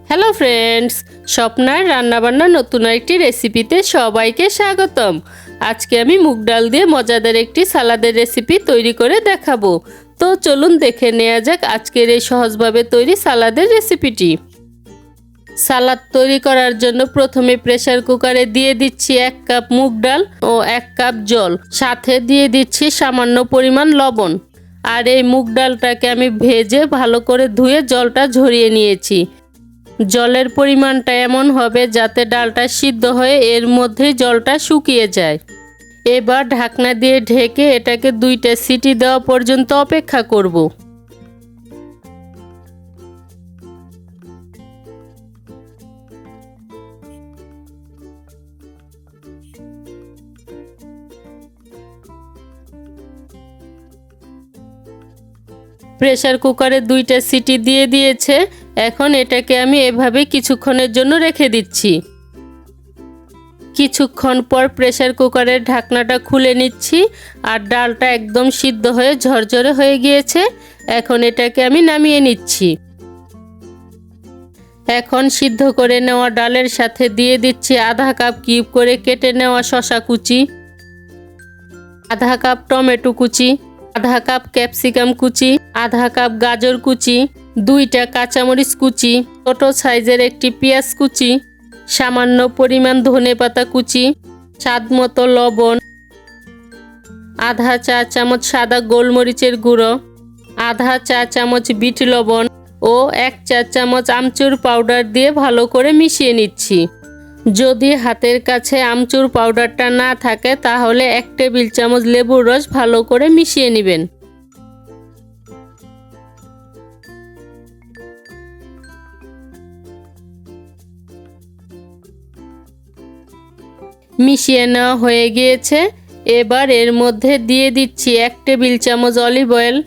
Hello friends, স্বপ্নার রান্নাবান্না নতুন একটি রেসিপিতে সবাইকে স্বাগতম। আজকে আমি মুগ ডাল দিয়ে মজাদার একটি সালাদের রেসিপি তৈরি করে দেখাবো। তো চলুন দেখে নেওয়া যাক আজকের এই সহজভাবে তৈরি সালাদের রেসিপিটি। সালাদ তৈরি করার জন্য প্রথমে প্রেসার কুকারে দিয়ে দিচ্ছি 1 কাপ মুগ ডাল ও 1 কাপ জল, সাথে দিয়ে দিচ্ছি সামান্য পরিমাণ লবণ। আর এই মুগ ডালটাকে আমি ভেজে ভালো করে ধুয়ে জলটা ঝরিয়ে নিয়েছি। জলের পরিমাণটা এমন হবে যাতে ডালটা সিদ্ধ হয়ে এর মধ্যেই জলটা শুকিয়ে যায়। এবার ঢাকনা দিয়ে ঢেকে এটাকে 2টা সিটি দেওয়া পর্যন্ত অপেক্ষা করব। প্রেসার কুকারে 2টা সিটি দিয়ে দিয়েছে। এখন এটাকে আমি এভাবে কিছুক্ষণের জন্য রেখে দিচ্ছি। কিছুক্ষণ পর প্রেসার কুকারের ঢাকনাটা খুলে নিচ্ছি আর ডালটা একদম সিদ্ধ হয়ে ঝরঝরে হয়ে গিয়েছে। এখন এটাকে আমি নামিয়ে নিচ্ছি। এখন সিদ্ধ করে নেওয়া ডালের সাথে দিয়ে দিচ্ছি আধা কাপ কিউব করে কেটে নেওয়া শসা কুচি, আধা কাপ টমেটো কুচি, আধা কাপ ক্যাপসিকাম কুচি, আধা কাপ গাজর কুচি, 2টা কাঁচামরিচ কুচি, ছোট সাইজের একটি পেঁয়াজ কুচি, সামান্য পরিমাণ ধনেপাতা কুচি, স্বাদমতো লবণ, আধা চা চামচ সাদা গোলমরিচের গুঁড়ো, আধা চা চামচ বিট লবণ ও 1 চা চামচ আমচুর পাউডার দিয়ে ভালো করে মিশিয়ে নিচ্ছি। যদি হাতের কাছে আমচুর পাউডারটা না থাকে তাহলে 1 টেবিল চামচ লেবুর রস ভালো করে মিশিয়ে নেবেন। মিশিয়ে নেওয়া হয়ে গিয়েছে। এবার এর মধ্যে দিয়ে দিচ্ছি 1 টেবিল চামচ অলিভ অয়েল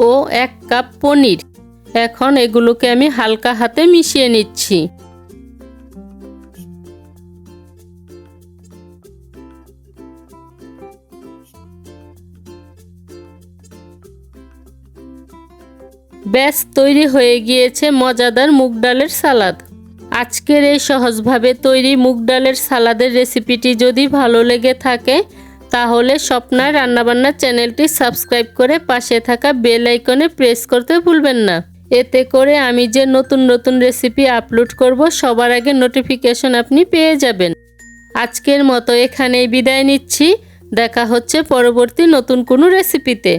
ও 1 কাপ পনির। এখন এগুলোকে আমি হালকা হাতে মিশিয়ে নিচ্ছি। ব্যাস তৈরি হয়ে গিয়েছে মজাদার মুগ ডালের সালাদ। আজকের এই সহজভাবে তৈরি মুগ ডালের সালাদের রেসিপিটি যদি ভালো লেগে থাকে তাহলে স্বপ্নার রান্নাবান্না চ্যানেলটি সাবস্ক্রাইব করে পাশে থাকা বেল আইকনে প্রেস করতে ভুলবেন না। এতে করে আমি যে নতুন নতুন রেসিপি আপলোড করব সবার আগে নোটিফিকেশন আপনি পেয়ে যাবেন। আজকের মতো এখানেই বিদায় নিচ্ছি। দেখা হচ্ছে পরবর্তী নতুন কোনো রেসিপিতে।